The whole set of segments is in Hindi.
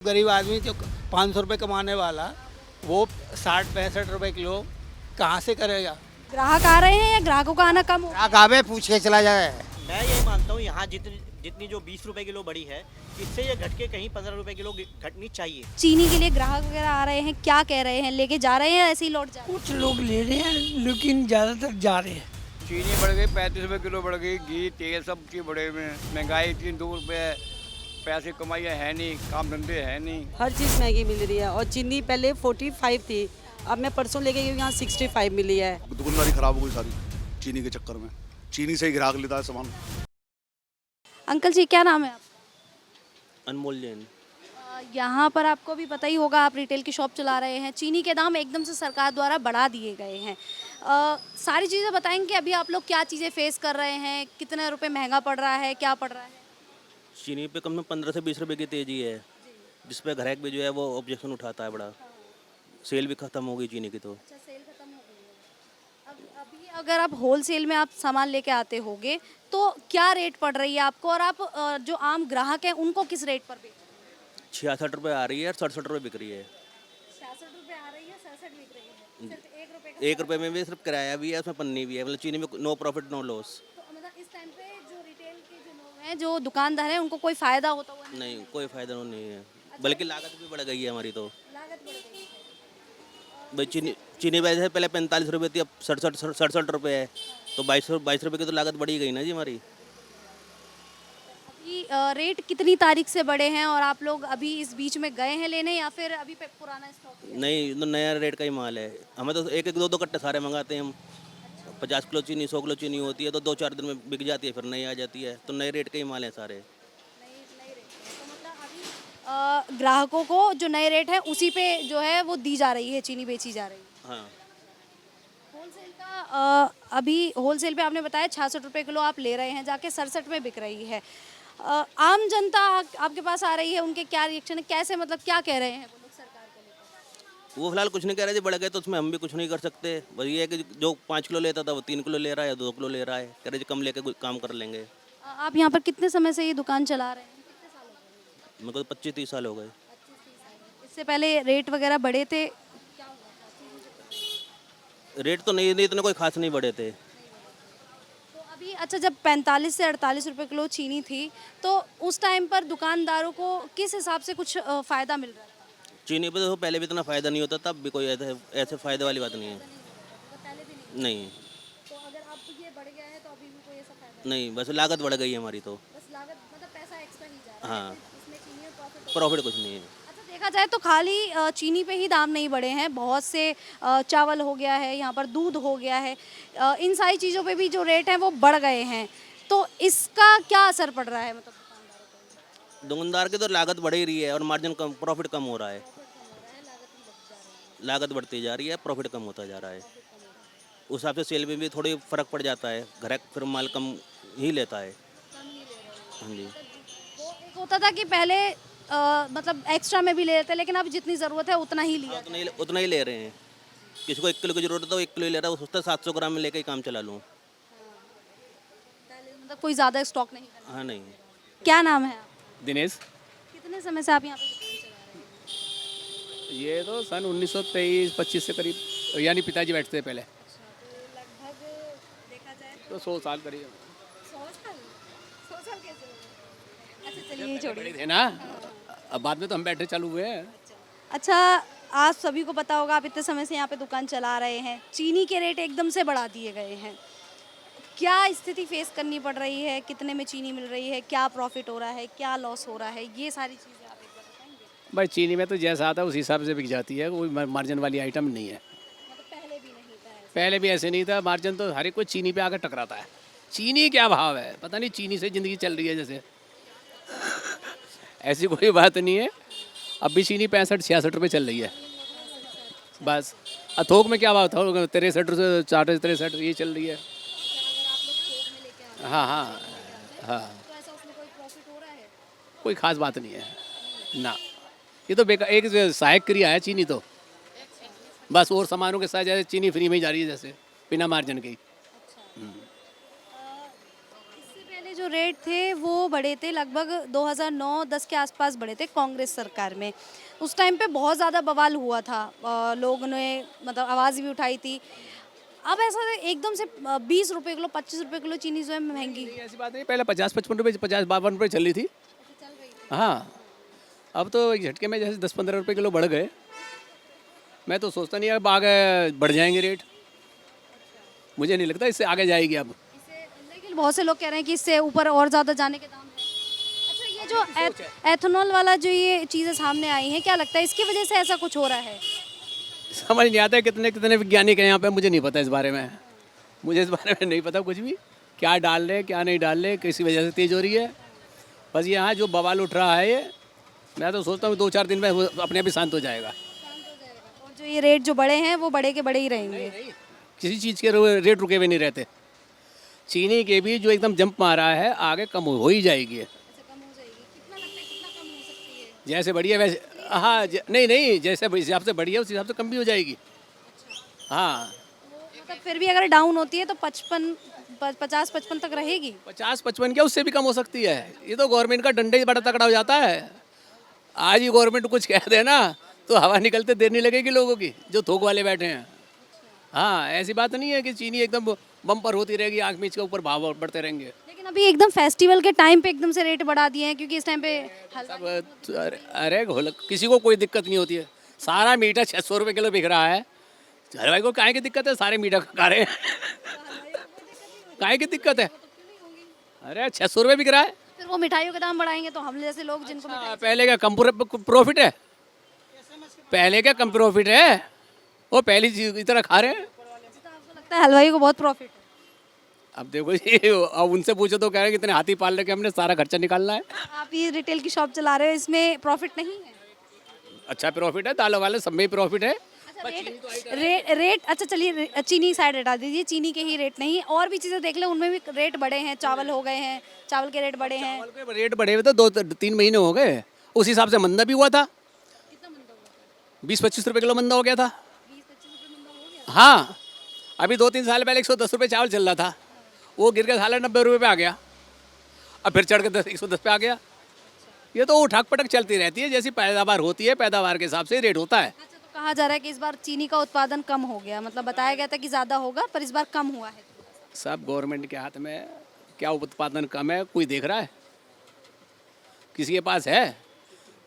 गरीब आदमी जो 500 रुपये कमाने वाला वो 60-65 रुपये किलो कहाँ से करेगा। ग्राहक आ रहे हैं या ग्राहकों का आना कम हो? ग्राहक आवे पूछ के चला जाए। मैं यही मानता हूँ यहाँ जितनी जो 20 रुपए किलो बढ़ी है, इससे ये घट के कहीं 15 रुपए किलो घटनी चाहिए। चीनी के लिए ग्राहक वगैरह आ रहे हैं, क्या कह रहे हैं? लेके जा रहे हैं या ऐसे ही लौट जा रहे हैं? कुछ लोग ले रहे हैं लेकिन ज़्यादातर जा रहे हैं। चीनी बढ़ गई, 35 रुपये किलो बढ़ गई, घी तेल सब चीज़ बढ़े हुए हैं। महंगाई इतनी दूर पे है, पैसे कमाई है नहीं, काम धंधे है नहीं। हर चीज़ महंगी मिल रही है और चीनी पहले 45 थी, अब मैं परसों लेके गई यहाँ 65 मिली है। दुकानदारी खराब हो गई सारी चीनी के चक्कर में। चीनी से ही ग्राहक लेता है सामान। अंकल जी क्या नाम है आपका? अनमोल जैन। यहाँ पर आपको भी पता ही होगा, आप रिटेल की शॉप चला रहे हैं, चीनी के दाम एकदम से सरकार द्वारा बढ़ा दिए गए हैं। सारी चीज़ें बताएंगे अभी आप लोग क्या चीज़ें फेस कर रहे हैं, कितने रुपए महंगा पड़ रहा है, क्या पड़ रहा है? चीनी पे कम से कम 15 से 20 रुपए की तेजी है, जिस पे ग्राहक भी जो है वो ऑब्जेक्शन उठाता है बड़ा। सेल भी खत्म हो गई चीनी की तो। अच्छा, सेल खत्म हो गई है। अब अभी अगर आप होलसेल में आप सामान लेके आते होगे तो क्या रेट पड़ रही है आपको, और आप जो आम ग्राहक हैं उनको किस रेट पर बेच रहे हैं? 66 रुपये आ रही है और 67 रुपये बिक रही है। 66 रुपए आ रही है, 67 बिक रही है। सिर्फ 1 रुपए का 1 रुपये में भी सिर्फ किराया भी है, उसमें पन्नी भी है, मतलब चीनी में नो प्रॉफिट नो लॉस। तो मतलब इस टाइम पे जो रिटेल के जो लोग हैं, जो दुकानदार हैं, उनको कोई फायदा होता हुआ नहीं, कोई फ़ायदा नहीं है, बल्कि लागत भी बढ़ गई है हमारी तो। लागत बढ़ गई है। भाई चीनी वैसे पहले 45 रुपये थी, अब 67 रुपये है, तो 22 रुपये की तो लागत बढ़ी गई ना जी हमारी। अभी रेट कितनी तारीख से बढ़े हैं और आप लोग अभी इस बीच में गए हैं लेने, या फिर अभी पे पुराना स्टॉक है? नहीं, तो नया रेट का ही माल है। हमें तो एक एक दो दो कट्टे सारे मंगाते हैं हम। 50 किलो चीनी 100 किलो चीनी होती है तो 2-4 दिन में बिक जाती है, फिर नई आ जाती है, तो नए रेट के ही माल हैं सारे। नई रेट है। तो मतलब अभी ग्राहकों को जो नए रेट है उसी पे जो है वो दी जा रही है, चीनी बेची जा रही है। हाँ, होलसेल का अभी होलसेल पे आपने बताया 66 रुपये किलो आप ले रहे हैं, जाके 67 में बिक रही है। आम जनता आपके पास आ रही है, उनके क्या रिएक्शन है, कैसे, मतलब क्या कह रहे हैं वो लोग सरकार को लेकर? वो फिलहाल कुछ नहीं कह रहे थे, बढ़ गए तो उसमें हम भी कुछ नहीं कर सकते। बस ये है कि जो 5 किलो लेता था वो 3 किलो ले रहा है, 2 किलो ले रहा है, कह रहे जी कम लेके काम कर लेंगे। आप यहाँ पर कितने समय से ये दुकान चला रहे हैं? कितने साल हो गए? मेरे को तो 25-30 साल हो गए। 25-30 साल। इससे पहले रेट वगैरह बढ़े थे? क्या हुआ था? रेट तो नहीं, इतने कोई खास नहीं बढ़े थे। तो अभी अच्छा, जब 45 से 48 रुपए किलो चीनी थी तो उस टाइम पर दुकानदारों को किस हिसाब से कुछ फ़ायदा मिल रहा था? चीनी पे तो पहले भी इतना फ़ायदा नहीं होता, तब भी कोई ऐसे फ़ायदे वाली बात नहीं है। पहले भी नहीं। नहीं तो अगर अब ये बढ़ गया है तो अभी भी कोई ऐसा फायदा नहीं, बस लागत बढ़ गई है हमारी तो। बस लागत, मतलब पैसा एक्स्ट्रा ही जा रहा है। हाँ, इसमें चीनी और प्रॉफिट कुछ नहीं है। अच्छा, देखा जाए तो खाली चीनी पे ही दाम नहीं बढ़े हैं, बहुत से चावल हो गया है, यहाँ पर दूध हो गया है, इन सारी चीज़ों पे भी जो रेट हैं वो बढ़ गए हैं। तो इसका क्या असर पड़ रहा है, मतलब दुकानदारों को? दुकानदार की तो लागत बढ़ ही रही है और मार्जिन कम, प्रॉफिट कम हो रहा है। लागत बढ़ती जा रही है, प्रॉफिट कम होता जा रहा है। उस हिसाब से सेल में भी थोड़ी फर्क पड़ जाता है, ग्राहक फिर माल कम ही लेता है। हाँ जी। वो एक होता था कि पहले मतलब एक्स्ट्रा में भी ले लेते, लेकिन अब जितनी ज़रूरत है उतना ही लिया। उतना ही ले रहे हैं। किसी को 1 किलो की जरूरत है तो 1 किलो ही ले रहा है, वो सोचता है 700 ग्राम में लेके ही काम चला लूँ। मतलब कोई ज़्यादा स्टॉक नहीं करना। हाँ, नहीं। क्या नाम है आप? दिनेश, कितने समय से आप यहाँ पे दुकान चला रहे हैं? ये तो सन 1923-25 से करीब, यानी पिताजी बैठते थे पहले, लगभग देखा जाए तो 100 साल करीब 100 साल। 100 साल कैसे हो गए? अच्छा चलिए, छोड़िए। थे ना। अब बाद में तो हम बैठे चालू हुए हैं। अच्छा, आज सभी को पता होगा, आप इतने समय से यहाँ पे दुकान चला रहे हैं, चीनी के रेट एकदम से बढ़ा दिए गए हैं। क्या स्थिति फेस करनी पड़ रही है, कितने में चीनी मिल रही है, क्या प्रॉफिट हो रहा है, क्या लॉस हो रहा है, ये सारी चीज़ें आप एक बार बताएंगे? भाई चीनी में तो जैसा आता है उस हिसाब से बिक जाती है, कोई मार्जिन वाली आइटम नहीं है। मतलब पहले भी नहीं था ऐसा? पहले भी ऐसे नहीं था, मार्जिन तो हर एक कोई चीनी पे आकर टकराता है। चीनी क्या भाव है पता नहीं, चीनी से ज़िंदगी चल रही है जैसे। ऐसी कोई बात नहीं है। अब भी चीनी 65-66 रुपये चल रही है बस। थोक में क्या भाव था, 63 से 63 ये चल रही है। हाँ हाँ हाँ, तो ऐसा उसमें कोई प्रॉफिट हो रहा है? कोई खास बात नहीं है ना। ये तो बेकार एक सहायक क्रिया है चीनी तो, बस और सामानों के साथ जैसे चीनी फ्री में ही जा रही है जैसे, बिना मार्जिन की। इससे पहले जो रेट थे वो बढ़े थे लगभग 2009-10 के आसपास बढ़े थे कांग्रेस सरकार में। उस टाइम पे बहुत ज़्यादा बवाल हुआ था, लोगों ने मतलब आवाज़ भी उठाई थी। अब ऐसा एकदम से 20 रुपए किलो 25 रुपए किलो चीनी जो है महंगी। नहीं, ऐसी बात नहीं, पहले 50-55 रुपये 50-52 रुपये चल रही थी। हाँ, अब तो एक झटके में जैसे 10-15 रुपये किलो बढ़ गए। मैं तो सोचता नहीं अब आगे बढ़ जाएंगे रेट, मुझे नहीं लगता इससे आगे जाएगी अब। लेकिन बहुत से लोग कह रहे हैं कि इससे ऊपर और ज़्यादा जाने के दाम है। अच्छा, ये जो एथेनॉल वाला जो ये चीज़ें सामने आई हैं, क्या लगता है इसकी वजह से ऐसा कुछ हो रहा है? समझ नहीं आता है कितने कितने वैज्ञानिक हैं यहाँ पे, मुझे नहीं पता इस बारे में। मुझे इस बारे में नहीं पता कुछ भी, क्या डाल रहे क्या नहीं डाल रहे, किसी वजह से तेज़ हो रही है। बस यहाँ जो बवाल उठ रहा है ये, मैं तो सोचता हूँ 2-4 दिन में वो अपने आप ही शांत हो जाएगा। और जो ये रेट जो बढ़े हैं वो बढ़े के बढ़े ही रहेंगे। किसी चीज़ के रेट रुके हुए नहीं रहते। चीनी के भी जो एकदम जंप मारा है, आगे कम हो ही जाएगी। जैसे बढ़िया वैसे, हाँ नहीं जैसे हिसाब से बढ़िया उस हिसाब से कम भी हो जाएगी। हाँ, मतलब फिर भी अगर डाउन होती है तो 50-55 तक रहेगी। 50-55 क्या, उससे भी कम हो सकती है। ये तो गवर्नमेंट का डंडा ही बड़ा तगड़ा हो जाता है। आज ही गवर्नमेंट कुछ कह देना तो हवा निकलते देर नहीं लगेगी लोगों की जो थोक वाले बैठे हैं। हाँ, ऐसी बात नहीं है कि चीनी एकदम बम्पर होती रहेगी, आँख मीच के ऊपर भाव बढ़ते रहेंगे। लेकिन अभी एकदम फेस्टिवल के टाइम पे एकदम से रेट बढ़ा दिए हैं, क्योंकि इस टाइम पे सब अरे किसी को कोई दिक्कत नहीं होती है। सारा मीठा 600 रुपये किलो बिक रहा है। हलवाई को काहे की दिक्कत है, सारे मीठा खा रहे हैं। काहे की दिक्कत है? अरे 600 रुपये बिक रहा है। फिर वो मिठाइयों के दाम बढ़ाएंगे तो हम जैसे लोग जिनको पहले क्या कम प्रॉफिट है? पहले क्या कम प्रॉफिट है? वो पहली चीज की तरह खा रहे हैं। आपको लगता है हलवाई को बहुत प्रॉफिट है? अब देखो जी, अब उनसे पूछो तो कह रहे हैं कितने हाथी पाल रखे हमने, सारा खर्चा निकालना है। आप ये रिटेल की शॉप चला रहे हो, इसमें प्रॉफिट नहीं है? अच्छा प्रॉफिट है, दालों वाले सब में ही प्रॉफिट है। रेट अच्छा चलिए, चीनी साइड हटा दीजिए, चीनी के ही रेट नहीं, और भी चीज़ें देख लें उनमें भी रेट बढ़े हैं। चावल हो गए हैं, चावल के रेट बढ़े हैं। चावल के रेट बढ़े हुए तो 2-3 महीने हो गए, उस हिसाब से मंदा भी हुआ था। 20-25 रुपये किलो मंदा हो गया था। हाँ, अभी 2-3 साल पहले 110 रुपये चावल चल रहा था, वो गिर के साले 90 रुपये पे आ गया, अब फिर चढ़ के 110 पे आ गया। ये तो उठक पटक चलती रहती है, जैसी पैदावार होती है पैदावार के हिसाब से रेट होता है। अच्छा, तो कहा जा रहा है कि इस बार चीनी का उत्पादन कम हो गया, मतलब बताया गया था कि ज़्यादा होगा पर इस बार कम हुआ है। सब गवर्नमेंट के हाथ में, क्या उत्पादन कम है कोई देख रहा है? किसी के पास है?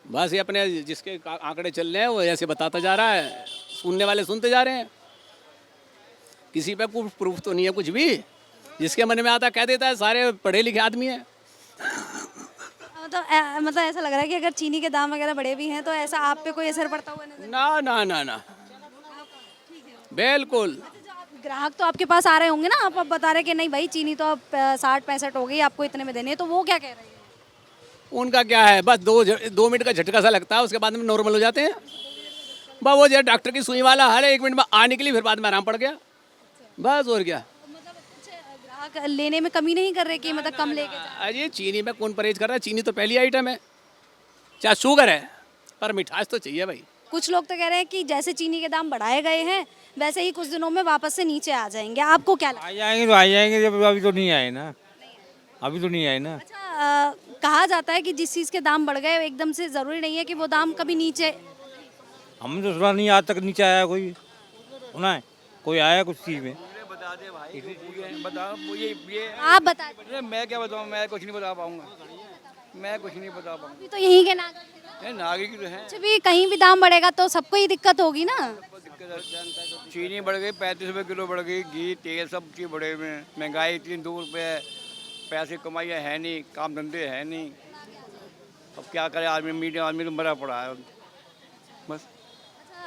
बस ये अपने जिसके आंकड़े चल रहे हैं वो ऐसे बताता जा रहा है, सुनने वाले सुनते जा रहे हैं। किसी पे कुछ प्रूफ तो नहीं है कुछ भी, जिसके मन में आता कह देता है। सारे पढ़े लिखे आदमी हैं। मतलब ऐसा लग रहा है कि अगर चीनी के दाम वगैरह बढ़े भी हैं तो ऐसा आप पे कोई असर पड़ता हुआ नजर? ना ना ना ना, बिल्कुल। ग्राहक तो आपके पास आ रहे होंगे ना, आप अब बता रहे कि नहीं भाई चीनी तो अब 60-65 हो गई, आपको इतने में देनी है, तो वो क्या कह रहे हैं? उनका क्या है, बस 2 मिनट का झटका सा लगता है, उसके बाद में नॉर्मल हो जाते हैं। बस वो जो डॉक्टर की सुई वाला हाल है, 1 मिनट में आने के लिए, फिर बाद में आराम पड़ गया, बस। और क्या? मतलब ग्राहक लेने में कमी नहीं कर रहे कि मतलब कम लेके जाए? अरे चीनी में कौन परहेज कर रहा है? चीनी तो पहली आइटम है, चाहे शुगर है, पर मिठास तो चाहिए भाई। कुछ लोग तो कह रहे हैं कि जैसे चीनी के दाम बढ़ाए गए हैं वैसे ही कुछ दिनों में वापस से नीचे आ जाएंगे, आपको क्या लगता है? आ जाएंगे जब अभी तो नहीं आए ना, अभी तो नहीं आए ना। अच्छा, कहा जाता है कि जिस चीज़ के दाम बढ़ गए एकदम से ज़रूरी नहीं है कि वो दाम कभी नीचे। हम तो सुना नहीं आज तक नीचे आया कोई, सुना है कोई आया कुछ चीज़ में? आप बता दीजिए। मैं क्या बताऊँ, मैं कुछ नहीं बता पाऊँगा, मैं कुछ नहीं बता पाऊँगा। अभी तो यहीं के नागरिक हैं। नागरिक तो है, कुछ भी कहीं भी दाम बढ़ेगा तो सबको ही दिक्कत होगी ना। चीनी बढ़ गई, 35 रुपये किलो बढ़ गई, घी तेल सब चीज़ बढ़े हुए हैं, महंगाई इतनी दूर पे, पैसे कमाई है नहीं, काम धंधे है नहीं, अब क्या करे आदमी, मीडियम आदमी तो मरा पड़ा है बस।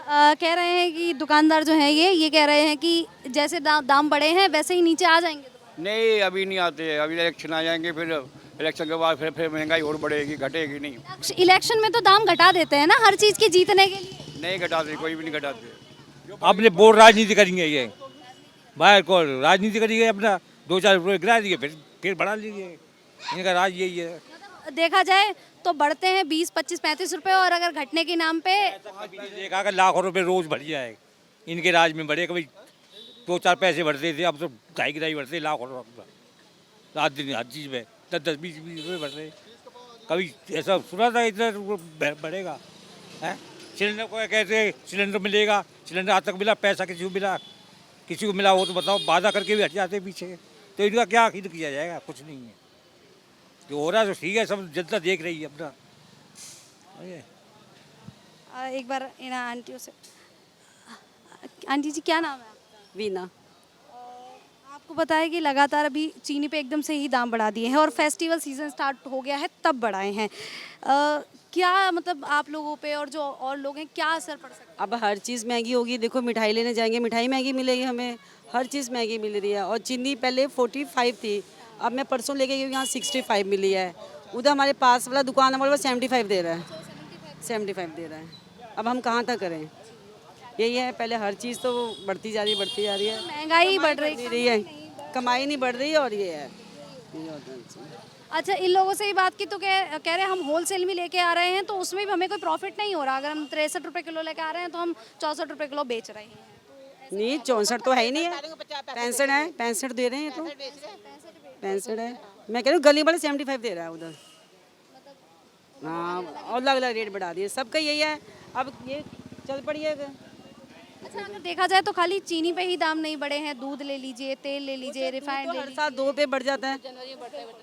कह रहे हैं कि दुकानदार जो हैं ये कह रहे हैं कि जैसे दाम बढ़े हैं वैसे ही नीचे आ जाएंगे। नहीं, अभी नहीं आते, अभी इलेक्शन आ जाएंगे, फिर इलेक्शन के बाद फिर महंगाई और बढ़ेगी, घटेगी नहीं। इलेक्शन में तो दाम घटा देते हैं ना हर चीज़ के जीतने के लिए। नहीं घटाते, कोई भी नहीं घटाते। अपने बोर्ड राजनीति करेंगे, ये बाहर को राजनीति करेंगे, अपना 2-4 रुपये गिरा दिए, फिर बढ़ा लीजिए, इनका राज यही है। देखा जाए तो बढ़ते हैं 20, 25, 35 रुपए, और अगर घटने के नाम पे देखा अगर लाखों रुपए रोज बढ़ जाए, इनके राज में बढ़े, कभी 2-4 पैसे बढ़ते थे, अब तो 2.5 बढ़ते, लाखों रुपये रात दिन हर चीज़ में 10 20 रुपये बढ़ रहे। कभी ऐसा सुना था इतना बढ़ेगा है? सिलेंडर को कैसे सिलेंडर मिलेगा, सिलेंडर आज तक मिला, पैसा किसी को मिला हो तो बताओ, वादा करके भी हट जाते पीछे। तो इनका क्या आखिर किया जाएगा, कुछ नहीं है। जो हो रहा है तो ठीक है, सब जनता देख रही है अपना। एक बार इन आंटियों से, आंटी जी क्या नाम है आपका? वीना। आपको पता है कि लगातार अभी चीनी पे एकदम से ही दाम बढ़ा दिए हैं और फेस्टिवल सीजन स्टार्ट हो गया है तब बढ़ाए हैं। क्या मतलब आप लोगों पे और जो और लोग हैं क्या असर पड़ सकता है? अब हर चीज़ महंगी होगी। देखो मिठाई लेने जाएंगे, मिठाई महंगी मिलेगी हमें, हर चीज़ महंगी मिल रही है। और चीनी पहले 45 थी, अब मैं परसों लेके गई यहाँ 65 मिली है। उधर हमारे पास वाला दुकान हमारे पास 75 दे रहा है, 75 दे रहा है। अब हम कहाँ तक करें? यही है, पहले हर चीज़ तो बढ़ती जा रही है। महंगाई बढ़ रही है, कमाई नहीं बढ़ रही है। और ये है। अच्छा, इन लोगों से ही बात की तो कह रहे हैं हम होलसेल में लेके आ रहे हैं तो उसमें भी हमें कोई प्रॉफिट नहीं हो रहा। अगर हम 63 रुपये किलो लेके आ रहे हैं तो हम 64 रुपये किलो बेच रहे हैं। नहीं, 64 तो है ही नहीं है, 65 है, 65 दे रहे हैं। तो 65 है, मैं कह रही हूँ गली वाले 75 दे रहा है उधर। हाँ, और अलग अलग रेट बढ़ा दिए, सबका यही है। अब ये चल पड़ी है। अच्छा, अगर देखा जाए तो खाली चीनी पे ही दाम नहीं बढ़े हैं, दूध ले लीजिए, तेल ले लीजिए, रिफाइंड ले हर लीजिए। साल 2 पे बढ़ जाता है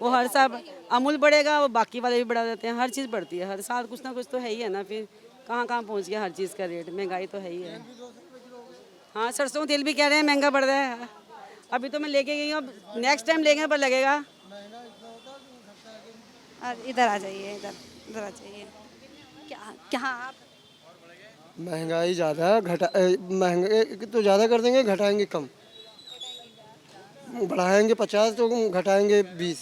वो, हर साल अमूल बढ़ेगा, वो बाकी वाले भी बढ़ा देते हैं। हर चीज़ बढ़ती है हर साल, कुछ ना कुछ तो है ही है ना। फिर कहाँ कहाँ पहुँच गया हर चीज़ का रेट, महंगाई तो है ही है। हाँ, सरसों का तेल भी कह रहे हैं महंगा बढ़ रहा है। अभी तो मैं लेके गई हूँ, अब नेक्स्ट टाइम लेंगे पर लगेगा। इधर आ जाइए, इधर आ जाइए। क्या आप महंगाई ज़्यादा है, महंगे तो ज़्यादा कर देंगे, घटाएंगे कम। बढ़ाएंगे 50 तो घटाएंगे 20,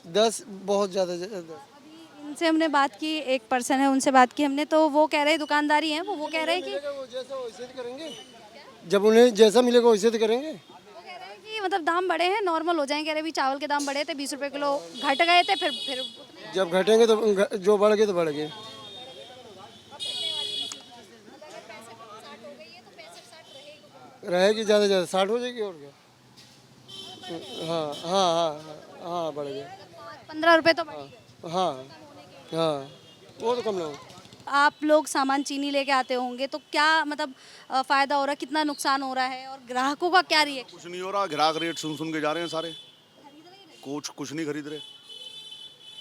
10 बहुत ज़्यादा। इनसे हमने बात की, एक पर्सन है उनसे बात की हमने, तो वो कह रहे हैं, दुकानदारी हैं वो कह रहे हैं कि जैसा वैसे ही करेंगे, जब उन्हें जैसा मिलेगा वैसे तो करेंगे। वो कह रहे हैं कि मतलब दाम बढ़े हैं, नॉर्मल हो जाएंगे। कह रहे भी चावल के दाम बढ़े थे 20 रुपये किलो, घट गए थे, फिर जब घटेंगे तो जो बढ़ गए तो बढ़ गए। रहेगी ज़्यादा 60 हो जाएगी और क्या। हाँ बढ़ गया। 15 रुपये तो बढ़े। हाँ वो तो कम ना हो। आप लोग सामान चीनी लेके आते होंगे तो क्या मतलब फ़ायदा हो रहा है, कितना नुकसान हो रहा है और ग्राहकों का क्या रिएक्शन? कुछ नहीं हो रहा, ग्राहक रेट सुन के जा रहे हैं सारे, कुछ नहीं खरीद रहे।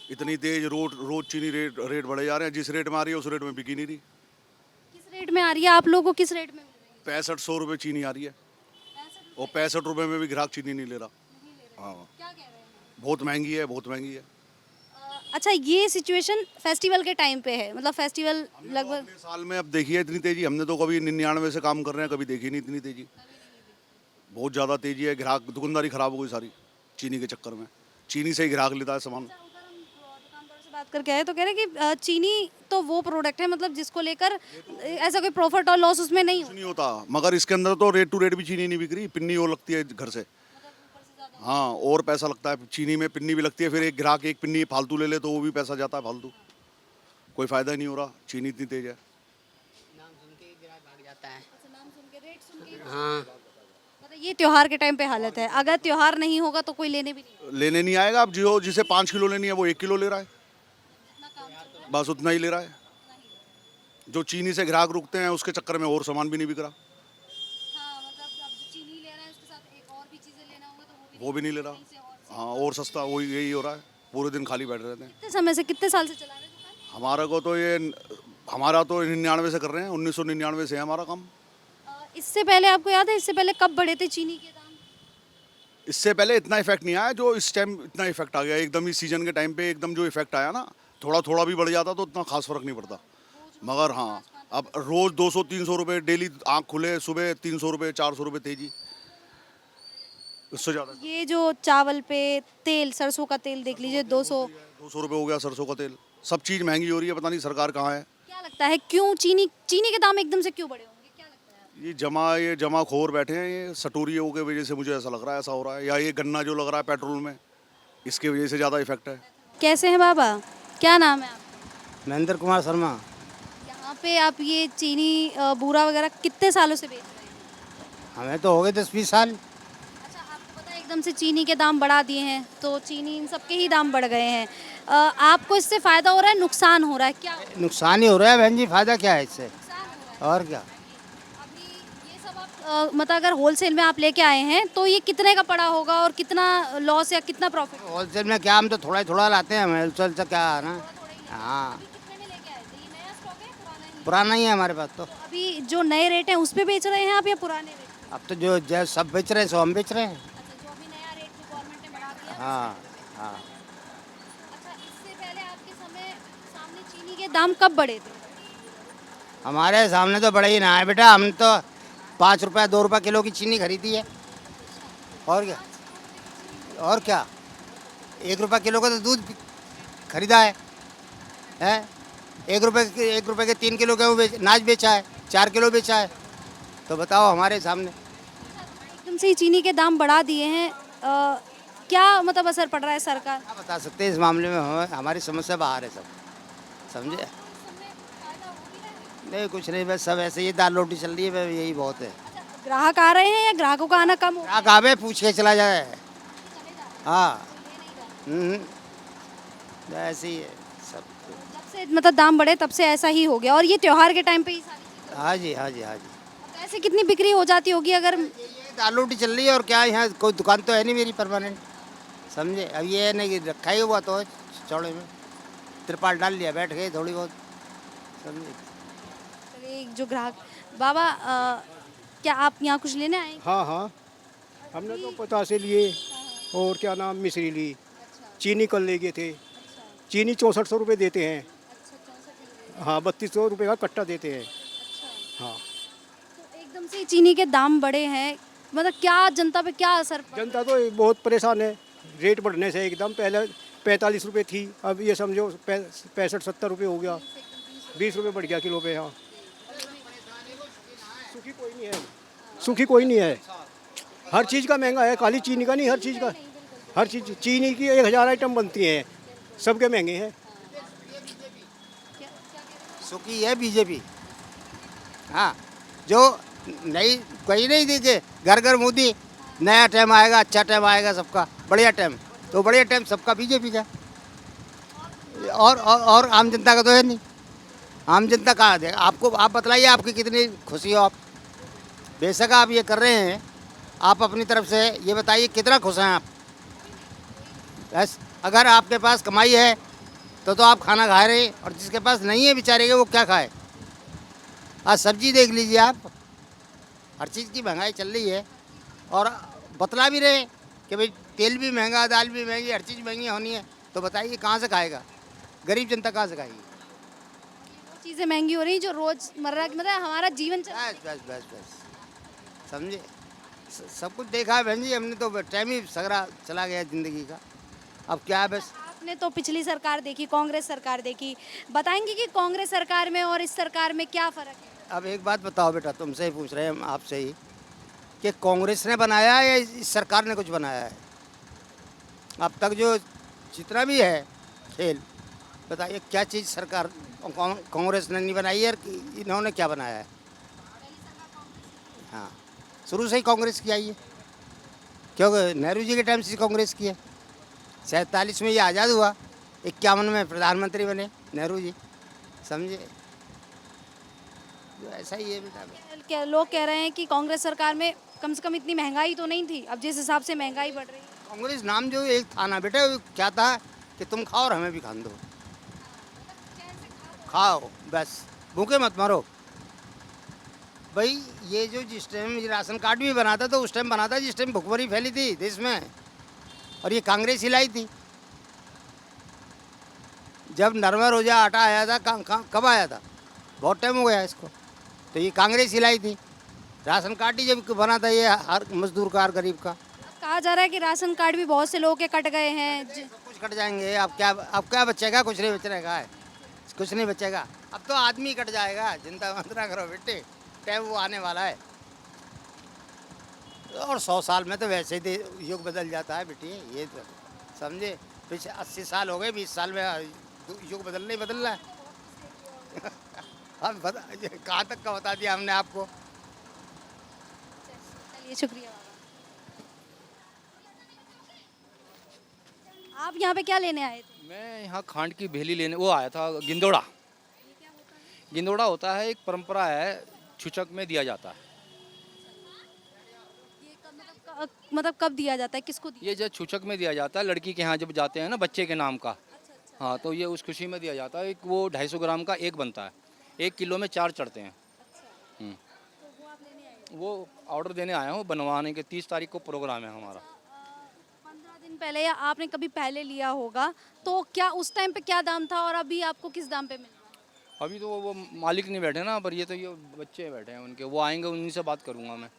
इतनी तेज रोज चीनी रेट बढ़े जा रहे हैं। जिस रेट में आ रही है उस रेट में बिकी नहीं रही। किस रेट में आ रही है आप लोगों को, किस रेट में? 6500 रुपये चीनी आ रही है और 65 रुपये में भी ग्राहक चीनी नहीं ले रहा। हाँ, क्या कह रहे हैं? बहुत महंगी है। अच्छा, ये सिचुएशन फेस्टिवल के टाइम पे है, मतलब फेस्टिवल लगभग अगले साल में अब देखिए इतनी तेजी हमने तो कभी 99 से काम कर रहे हैं, कभी देखी नहीं इतनी तेजी। बहुत ज़्यादा तेजी है, ग्राहक दुकानदारी खराब हो गई सारी चीनी के चक्कर में। चीनी से ही ग्राहक लेता है सामान। दुकानदारों से बात करके आए तो कह रहे हैं कि चीनी तो वो प्रोडक्ट है मतलब जिसको लेकर ऐसा कोई प्रॉफिट और लॉस उसमें नहीं कुछ नहीं होता, मगर इसके अंदर तो रेट टू रेट भी चीनी नहीं बिक रही, पिन्नी और लगती है घर से। हाँ, और पैसा लगता है चीनी में, पिन्नी भी लगती है। फिर एक ग्राहक एक पिन्नी फालतू ले ले तो वो भी पैसा जाता है फालतू, कोई फायदा ही नहीं हो रहा। चीनी इतनी तेज है। नाम सुन के ग्राहक भाग जाता है। नाम सुन के, रेट सुन के। हाँ, मतलब ये त्योहार के टाइम पे हालत है, अगर त्योहार नहीं होगा तो कोई लेने भी नहीं। लेने नहीं आएगा। अब जो जिसे 5 किलो लेनी है वो 1 किलो ले रहा है, बस उतना ही ले रहा है। जो चीनी से ग्राहक रुकते हैं उसके चक्कर में और सामान भी नहीं बिक रहा। हाँ, मतलब अब जो चीनी ले रहा है उसके साथ एक और भी चीजें लेना होगा तो वो भी नहीं ले रहा। हाँ, और सस्ता वही यही हो रहा है। पूरे दिन खाली बैठे रहते हैं। कितने समय से, कितने साल से चला रहे हैं दुकान? हमारा तो 99 से कर रहे हैं, 1999 से है हमारा काम। इससे पहले आपको याद है, इससे पहले कब बढ़े थे चीनी के दाम? इससे पहले इतना इफेक्ट नहीं आया जो इस टाइम इतना इफेक्ट आ गया एकदम। इस सीजन के टाइम पे एकदम जो इफेक्ट आया ना, थोड़ा भी बढ़ जाता तो उतना खास फर्क नहीं पड़ता। मगर हाँ, अब रोज 200-300 रुपये डेली, आँख खुले सुबह 300 रुपये 400 रुपये तेजी, उससे ज़्यादा। ये जो चावल पे तेल, सरसों का तेल देख लीजिए 200 रुपये हो गया सरसों का तेल। सब चीज़ महंगी हो रही है, पता नहीं सरकार कहाँ है। क्या लगता है क्यों चीनी के दाम एकदम से क्यों बढ़े होंगे, क्या लगता है? ये जमाखोर बैठे हैं, ये सटोरियों की वजह से मुझे ऐसा लग रहा है, ऐसा हो रहा है। या ये गन्ना जो लग रहा है पेट्रोल में, इसकी वजह से ज़्यादा इफेक्ट है। कैसे हैं बाबा, क्या नाम है आपका? महेंद्र कुमार शर्मा। यहाँ पे आप ये चीनी बूरा वगैरह कितने सालों से बेच रहे हैं? हमें तो हो गए 10-20 साल। अच्छा, आपको पता है एकदम से चीनी के दाम बढ़ा दिए हैं, तो चीनी इन सबके ही दाम बढ़ गए हैं। आपको इससे फ़ायदा हो रहा है, नुकसान हो रहा है, क्या नुकसान ही हो रहा है बहन जी, फायदा क्या है इससे? नुकसान हो रहा है? और क्या? अभी ये सब आप मतलब अगर होलसेल में आप लेके आए हैं तो ये कितने का पड़ा होगा और कितना लॉस या कितना प्रॉफिट? होलसेल में क्या, हम तो थोड़ा थोड़ा लाते हैं, होलसेल से क्या है ना। हाँ, कितने में लेके आए थे? ये नया स्टॉक है, पुराना ही? पुराना ही है हमारे पास तो। अभी जो नए रेट हैं उस पे बेच रहे हैं आप या पुराने रेट? अब तो जो सब बेच रहे हैं सो हम बेच रहे हैं। अच्छा, जो अभी नया रेट जो गवर्नमेंट ने बढ़ा दिया। हाँ हाँ। अच्छा, इससे पहले आपके समय सामने चीनी के दाम कब बढ़े थे? हमारे सामने तो बड़ा ही ना है बेटा, हम तो 5 रुपये 2 रुपये किलो की चीनी खरीदी है। और क्या? और क्या? 1 रुपये किलो का तो दूध खरीदा है, हैं? 1 रुपये के 3 किलो गेहूँ नाच बेचा है, 4 किलो बेचा है। तो बताओ हमारे सामने। एकदम से ही चीनी के दाम बढ़ा दिए हैं, क्या मतलब असर पड़ रहा है सरकार? क्या बता सकते हैं इस मामले में, हमारी समस्या बाहर है सब, समझे? नहीं कुछ नहीं, बस सब ऐसे ही दाल रोटी चल रही है, यही बहुत है। ग्राहक आ रहे हैं या ग्राहकों का आना कम हो? ग्राहक आवे पूछ के चला जाए। हाँ, ऐसे ही है सब। जब से मतलब दाम बढ़े तब से ऐसा ही हो गया, और ये त्योहार के टाइम पे ही सारी चीजें। हाँ जी हाँ जी हाँ जी। अब ऐसे कितनी बिक्री हो जाती होगी अगर? ये दाल रोटी चल रही है और क्या, यहाँ कोई दुकान तो है नहीं मेरी परमानेंट, समझे? अब ये नहीं कि रखा ही हुआ तो चौड़े में तिरपाल डाल लिया, बैठ गए थोड़ी बहुत, समझे? चलिए, जो ग्राहक बाबा, क्या आप यहाँ कुछ लेने आए हैं? हाँ हाँ, हमने तो 50 से लिए और क्या नाम मिश्री ली। चीनी कल ले गए थे, चीनी 6400 रुपये देते हैं। हाँ, 3200 रुपये का कट्टा देते हैं। हाँ, तो एकदम से ही चीनी के दाम बढ़े हैं, मतलब क्या जनता पे क्या असर पड़ा? जनता तो बहुत परेशान है रेट बढ़ने से। एकदम पहले 45 रुपये थी, अब ये समझो 65-70 रुपये हो गया, 20 रुपये बढ़ गया किलो पे। हाँ, सुखी कोई नहीं है, सुखी कोई नहीं है। हर चीज़ का महंगा है, खाली चीनी का नहीं, हर चीज़ का, हर चीज़। चीनी की 1000 आइटम बनती हैं, सबके महंगे हैं। सुखी है बीजेपी। हाँ, जो नहीं कहीं नहीं दीजिए, घर घर मोदी, नया टाइम आएगा, अच्छा टाइम आएगा सबका, बढ़िया टाइम, तो बढ़िया टाइम सबका बीजेपी का। और आम जनता का तो है नहीं। आम जनता कहाँ दे? आपको आप बतलाइए, आपकी कितनी खुशी हो आप? बेशक आप ये कर रहे हैं, आप अपनी तरफ से ये बताइए कितना खुश हैं आप? बस अगर आपके पास कमाई है तो आप खाना खा रहे हैं, और जिसके पास नहीं है बेचारे के, वो क्या खाए? आज सब्जी देख लीजिए आप, हर चीज़ की महंगाई चल रही है, और बतला भी रहे कि भाई तेल भी महंगा, दाल भी महंगी, हर चीज़ महंगी होनी है, तो बताइए कहाँ से खाएगा? गरीब जनता कहाँ से खाएगी? चीज़ें महंगी हो रही जो रोज़मर्रा मतलब हमारा जीवन चल। बस बस बस बस, समझे? सब कुछ देखा है बहन जी हमने, तो टाइम ही सगरा चला गया ज़िंदगी का। अब क्या है, बस आपने तो पिछली सरकार देखी, कांग्रेस सरकार देखी, बताएंगे कि कांग्रेस सरकार में और इस सरकार में क्या फ़र्क है? अब एक बात बताओ बेटा, तुमसे ही पूछ रहे हैं हम, आपसे ही, कि कांग्रेस ने बनाया है या इस सरकार ने कुछ बनाया है? अब तक जो जितना भी है खेल, बताइए क्या चीज़ सरकार कांग्रेस ने नहीं बनाई है, इन्होंने क्या बनाया है? हाँ, शुरू से ही कांग्रेस की आई है, क्योंकि नेहरू जी के टाइम से कांग्रेस की है। 47 में ये आज़ाद हुआ, 51 में प्रधानमंत्री बने नेहरू जी, समझे? तो ऐसा ही है बेटा। लोग कह रहे हैं कि कांग्रेस सरकार में कम से कम इतनी महंगाई तो नहीं थी, अब जिस हिसाब से महंगाई बढ़ रही है। कांग्रेस नाम जो एक था ना बेटा, वो क्या था कि तुम खाओ और हमें भी खान दो, खाओ बस, भूखे मत मरो। भाई ये जो जिस टाइम राशन कार्ड भी बना था, तो उस टाइम बना था जिस टाइम भुखमरी फैली थी देश में, और ये कांग्रेस ही लाई थी। जब नरमा रोजा आटा आया था, कब आया था? बहुत टाइम हो गया इसको, तो ये कांग्रेस ही लाई थी। राशन कार्ड ही जब बना था ये हर मजदूर का, हर गरीब का। कहा जा रहा है कि राशन कार्ड भी बहुत से लोगों के कट गए हैं। सब कुछ कट जाएंगे, अब क्या बचेगा? कुछ नहीं बचेगा, कुछ नहीं बचेगा। अब तो आदमी कट जाएगा, चिंता मत ना करो बेटे, टाइम वो आने वाला है। और 100 साल में तो वैसे ही युग बदल जाता है बेटी, ये तो समझे। पिछले 80 साल हो गए, 20 साल में युग बदलना ही बदलना है। अब कहाँ तक का बता दिया हमने आपको। चलिए, शुक्रिया बाबा। आप यहाँ पे क्या लेने आए थे? मैं यहाँ खांड की भेली लेने वो आया था गिंदोड़ा। गिंदोड़ा होता है, एक परंपरा है, छुचक में दिया जाता है। ये मतलब कब दिया जाता है, किसको दिया? ये जो छुचक में दिया जाता है, लड़की के यहाँ जब जाते हैं ना बच्चे के नाम का। हाँ, तो ये उस खुशी में दिया जाता है। एक वो 250 ग्राम का एक बनता है, 1 किलो में 4 चढ़ते हैं। वो ऑर्डर देने आया हूँ, बनवाने के 30 तारीख को प्रोग्राम है हमारा। 15 दिन पहले या आपने कभी पहले लिया होगा, तो क्या उस टाइम पे क्या दाम था और अभी आपको किस दाम पे मिल रहा है? अभी तो वो मालिक नहीं बैठे ना, पर ये तो ये बच्चे बैठे हैं उनके, वो आएंगे उन्हीं से बात करूँगा मैं।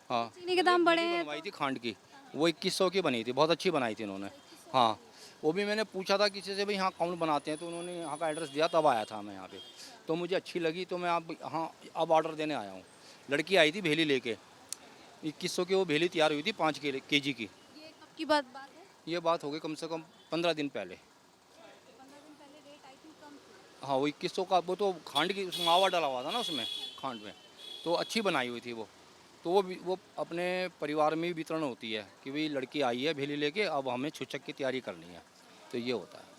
हाँ, चीनी के दाम बढ़े हैं। बनवाई थी खांड की, वो 2100 की बनी थी, बहुत अच्छी बनाई थी इन्होंने। हाँ, वो भी मैंने पूछा था किसी से, भाई यहाँ कौन बनाते हैं, तो उन्होंने यहाँ का एड्रेस दिया, तब आया था मैं यहाँ पे। तो मुझे अच्छी लगी, तो मैं अब ऑर्डर देने आया हूँ। लड़की आई थी भेली लेके, 2100 की वो भेली तैयार हुई थी 5 केजी की। ये कब की बात है? ये बात हो गई कम से कम 15 दिन पहले। 15 दिन पहले रेट आई थी कम थी। हाँ, वो 2100 का, वो तो खांड की मावा डाला हुआ था ना उसमें, खांड में, तो अच्छी बनाई हुई थी वो। तो वो अपने परिवार में भी वितरण होती है कि भाई लड़की आई है भेली लेके, अब हमें छुचक की तैयारी करनी है, तो ये होता है।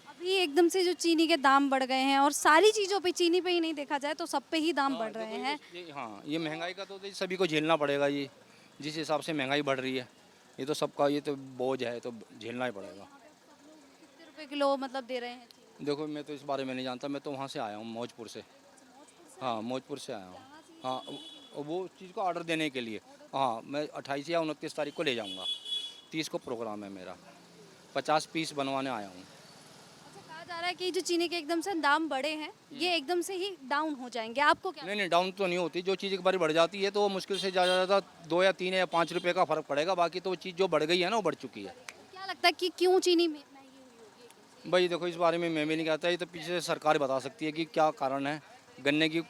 अभी एकदम से जो चीनी के दाम बढ़ गए हैं, और सारी चीज़ों पे, चीनी पे ही नहीं देखा जाए तो सब पे ही दाम बढ़ रहे हैं। हाँ, ये महंगाई का तो सभी को झेलना पड़ेगा। ये जिस हिसाब से महंगाई बढ़ रही है, ये तो सबका ये तो बोझ है, तो झेलना ही पड़ेगा। कितने रुपए किलो मतलब दे रहे हैं चीनी? देखो, मैं तो इस बारे में नहीं जानता, मैं तो वहाँ से आया हूँ, मौजपुर से। हाँ, मौजपुर से आया हूँ। हाँ, वो चीज़ को ऑर्डर देने के लिए। हाँ, मैं 28 या 29 तारीख को ले जाऊँगा। 30 को प्रोग्राम है मेरा, 50 पीस बनवाने आया हूँ। अच्छा, कहा जा रहा है कि जो चीनी के एकदम से दाम बढ़े हैं, ये एकदम से ही डाउन हो जाएंगे, आपको क्या? नहीं, डाउन तो नहीं होती। जो चीज़ एक बार बढ़ जाती है तो वो मुश्किल से ज़्यादा 2 या 3 या 5 रुपये का फ़र्क पड़ेगा। बाकी तो वो चीज़ जो बढ़ गई है ना, वो बढ़ चुकी है। क्या लगता है कि क्यों चीनी महंगी हुई होगी? भाई देखो, इस बारे में मैं भी नहीं कहता, ये तो पीछे से सरकार बता सकती है कि क्या कारण है। गन्ने की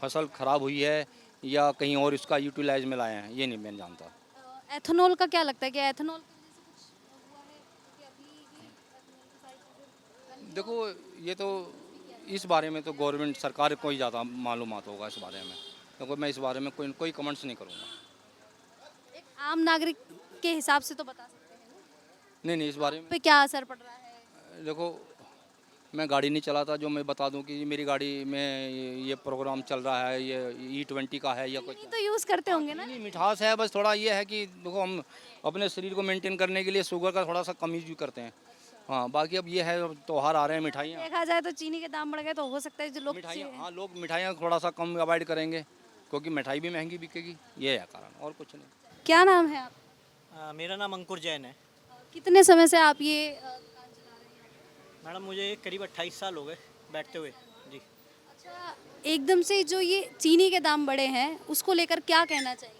फसल ख़राब हुई है या कहीं और इसका यूटिलाइज में लाए हैं, ये नहीं मैं जानता। एथेनॉल का क्या लगता है कि एथेनॉल की वजह से कुछ हुआ है? क्योंकि अभी ही एथेनॉल की सारी चीज़ें देखो, ये तो इस बारे में तो गवर्नमेंट सरकार को ही ज़्यादा मालूमात होगा इस बारे में, क्योंकि मैं इस बारे में कोई कमेंट्स नहीं करूँगा। एक आम नागरिक के हिसाब से तो बता सकते हैं ना, नहीं, इस बारे में पे क्या असर पड़ रहा है? देखो, मैं गाड़ी नहीं चलाता जो मैं बता दूं कि मेरी गाड़ी में ये प्रोग्राम चल रहा है, ये E20 का है या कुछ। ये तो यूज़ करते होंगे ना? नहीं, मिठास है, बस थोड़ा ये है कि देखो, हम अपने शरीर को मेंटेन करने के लिए शुगर का थोड़ा सा कम यूज करते हैं। हाँ, बाकी अब ये है, त्यौहार आ रहे हैं, मिठाइयाँ देखा जाए तो चीनी के दाम बढ़ गए तो हो सकता है जो लोग मिठाइयाँ हाँ, लोग मिठाइयाँ थोड़ा सा कम अवॉइड करेंगे, क्योंकि मिठाई भी महंगी बिकेगी। ये है कारण, और कुछ नहीं। क्या नाम है आप? मेरा नाम अंकुर जैन है। कितने समय से आप ये दुकान चला रहे हैं? मैडम, मुझे करीब 28 साल हो गए बैठते हुए जी। अच्छा, एकदम से जो ये चीनी के दाम बढ़े हैं, उसको लेकर क्या कहना चाहेंगे?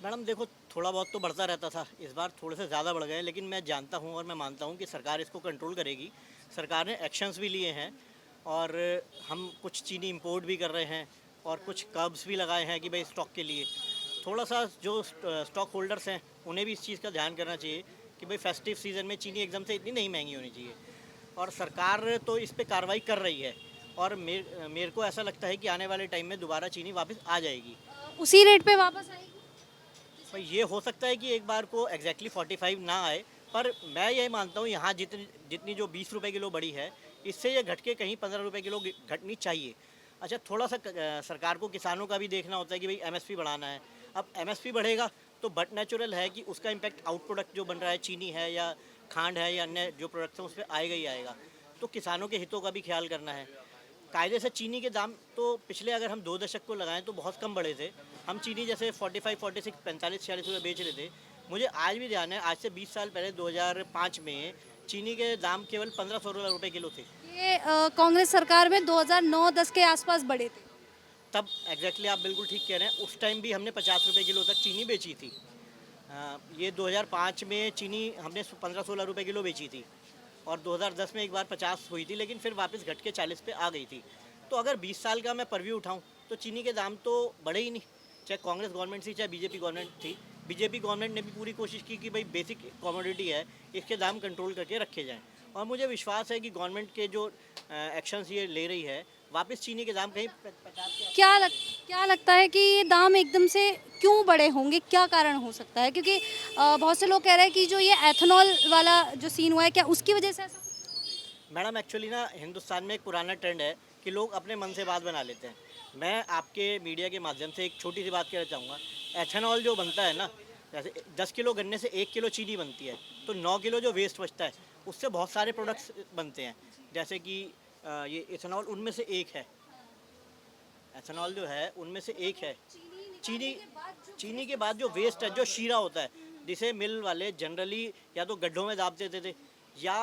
मैडम देखो, थोड़ा बहुत तो बढ़ता रहता था, इस बार थोड़े से ज़्यादा बढ़ गए, लेकिन मैं जानता हूँ और मैं मानता हूँ कि सरकार इसको कंट्रोल करेगी। सरकार ने एक्शंस भी लिए हैं, और हम कुछ चीनी इंपोर्ट भी कर रहे हैं, और कुछ कर्ब्स भी लगाए हैं कि भाई स्टॉक के लिए थोड़ा सा जो स्टॉक होल्डर्स हैं उन्हें भी इस चीज़ का ध्यान करना चाहिए कि भाई फेस्टिव सीज़न में चीनी एकदम से इतनी नहीं महंगी होनी चाहिए। और सरकार तो इस पे कार्रवाई कर रही है, और मेरे को ऐसा लगता है कि आने वाले टाइम में दोबारा चीनी वापस आ जाएगी। उसी रेट पे वापस आएगी? भाई ये हो सकता है कि एक बार को एग्जैक्टली 45 ना आए, पर मैं ये मानता हूँ यहाँ जितनी जो 20 रुपये किलो बढ़ी है, इससे ये घट के कहीं 15 रुपये किलो घटनी चाहिए। अच्छा, थोड़ा सा सरकार को किसानों का भी देखना होता है कि भाई MSP बढ़ाना है। अब MSP बढ़ेगा तो बट नेचुरल है कि उसका इम्पैक्ट आउट प्रोडक्ट जो बन रहा है, चीनी है या खांड है या अन्य जो प्रोडक्ट्स हैं, उस पर आएगा ही आएगा। तो किसानों के हितों का भी ख्याल करना है। कायदे से चीनी के दाम तो पिछले अगर हम 2 दशक को लगाएं तो बहुत कम बढ़े थे। हम चीनी जैसे 45, 46, 45, 46 रुपये बेच रहे थे। मुझे आज भी ध्यान है, आज से 20 साल पहले 2005 में चीनी के दाम केवल 15-16 रुपये किलो थे। ये कांग्रेस सरकार में 2009-10 के आसपास बढ़े थे। तब एग्जैक्टली आप बिल्कुल ठीक कह रहे हैं, उस टाइम भी हमने 50 रुपये किलो तक चीनी बेची थी। ये 2005 में चीनी हमने 15-16 रुपये किलो बेची थी, और 2010 में एक बार 50 हुई थी, लेकिन फिर वापस घट के 40 पे आ गई थी। तो अगर 20 साल का मैं परव्यू उठाऊं तो चीनी के दाम तो बढ़े ही नहीं, चाहे कांग्रेस गवर्नमेंट थी चाहे बीजेपी गवर्नमेंट थी। बीजेपी गवर्नमेंट ने भी पूरी कोशिश की कि भाई बेसिक कमोडिटी है, इसके दाम कंट्रोल करके रखे जाएं, और मुझे विश्वास है कि गवर्नमेंट के जो एक्शंस ये ले रही है वापस चीनी के दाम कहीं 50 के क्या लगता है कि ये दाम एकदम से क्यों बढ़े होंगे, क्या कारण हो सकता है? क्योंकि बहुत से लोग कह रहे हैं कि जो ये एथेनॉल वाला जो सीन हुआ है, क्या उसकी वजह से ऐसा? मैडम एक्चुअली ना हिंदुस्तान में एक पुराना ट्रेंड है कि लोग अपने मन से बात बना लेते हैं। मैं आपके मीडिया के माध्यम से एक छोटी सी बात कहना चाहूँगा। एथेनॉल जो बनता है ना, जैसे 10 किलो गन्ने से 1 किलो चीनी बनती है, तो 9 किलो जो वेस्ट बचता है उससे बहुत सारे प्रोडक्ट्स बनते हैं। जैसे कि ये इथेनॉल उनमें से एक है। एथेनॉल जो है उनमें से एक है। चीनी के बाद जो वेस्ट है, जो शीरा होता है, जिसे मिल वाले जनरली या तो गड्ढों में दाब देते थे या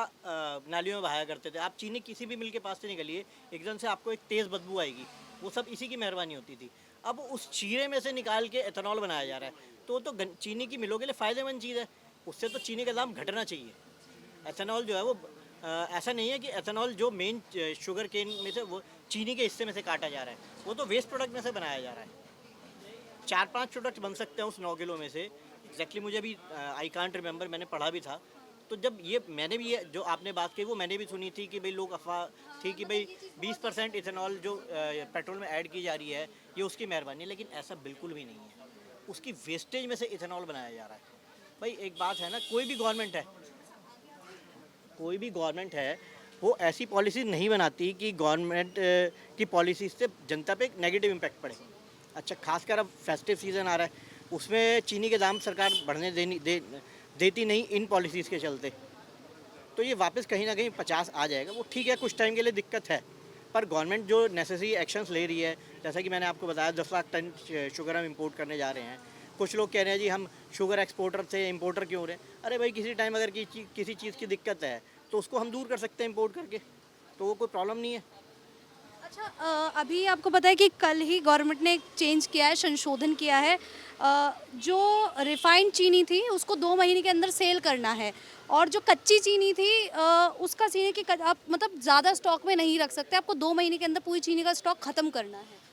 नालियों में बहाया करते थे। आप चीनी किसी भी मिल के पास से निकलिए, एकदम से आपको एक तेज़ बदबू आएगी। वो सब इसी की मेहरबानी होती थी। अब उस शीरे में से निकाल के एथेनॉल बनाया जा रहा है, तो चीनी की मिलों के लिए फ़ायदेमंद चीज़ है। उससे तो चीनी का दाम घटना चाहिए। एथेनॉल जो है वो ऐसा नहीं है कि एथेनॉल जो मेन शुगर केन में से वो चीनी के हिस्से में से काटा जा रहा है, वो तो वेस्ट प्रोडक्ट में से बनाया जा रहा है। 4-5 प्रोडक्ट बन सकते हैं उस 9 किलो में से। एग्जैक्टली मुझे अभी आई कांट रिमेंबर, मैंने पढ़ा भी था। तो जब ये मैंने भी ये जो आपने बात की वो मैंने भी सुनी थी कि भाई लोग अफवाह थी कि भाई 20% इथेनॉल जो पेट्रोल में ऐड की जा रही है ये उसकी मेहरबानी है, लेकिन ऐसा बिल्कुल भी नहीं है। उसकी वेस्टेज में से इथेनॉल बनाया जा रहा है। भाई एक बात है ना, कोई भी गवर्नमेंट है वो ऐसी पॉलिसी नहीं बनाती कि गवर्नमेंट की पॉलिसी से जनता पे एक नेगेटिव इम्पैक्ट पड़े। अच्छा, खासकर अब फेस्टिव सीज़न आ रहा है, उसमें चीनी के दाम सरकार बढ़ने देती नहीं इन पॉलिसीज़ के चलते, तो ये वापस कहीं ना कहीं 50 आ जाएगा। वो ठीक है, कुछ टाइम के लिए दिक्कत है, पर गवर्नमेंट जो नेसेसरी एक्शंस ले रही है, जैसा कि मैंने आपको बताया 10 लाख टन शुगर हम इंपोर्ट करने जा रहे हैं। कुछ लोग कह रहे हैं जी हम शुगर एक्सपोर्टर से इंपोर्टर क्यों हो रहे हैं। अरे भाई, किसी टाइम अगर किसी चीज़ की दिक्कत है तो उसको हम दूर कर सकते हैं इंपोर्ट करके, तो वो कोई प्रॉब्लम नहीं है। अच्छा, अभी आपको पता है कि कल ही गवर्नमेंट ने चेंज किया है, संशोधन किया है। जो रिफाइंड चीनी थी उसको 2 महीने के अंदर सेल करना है, और जो कच्ची चीनी थी उसका सीन है कि आप मतलब ज़्यादा स्टॉक में नहीं रख सकते, आपको 2 महीने के अंदर पूरी चीनी का स्टॉक ख़त्म करना है।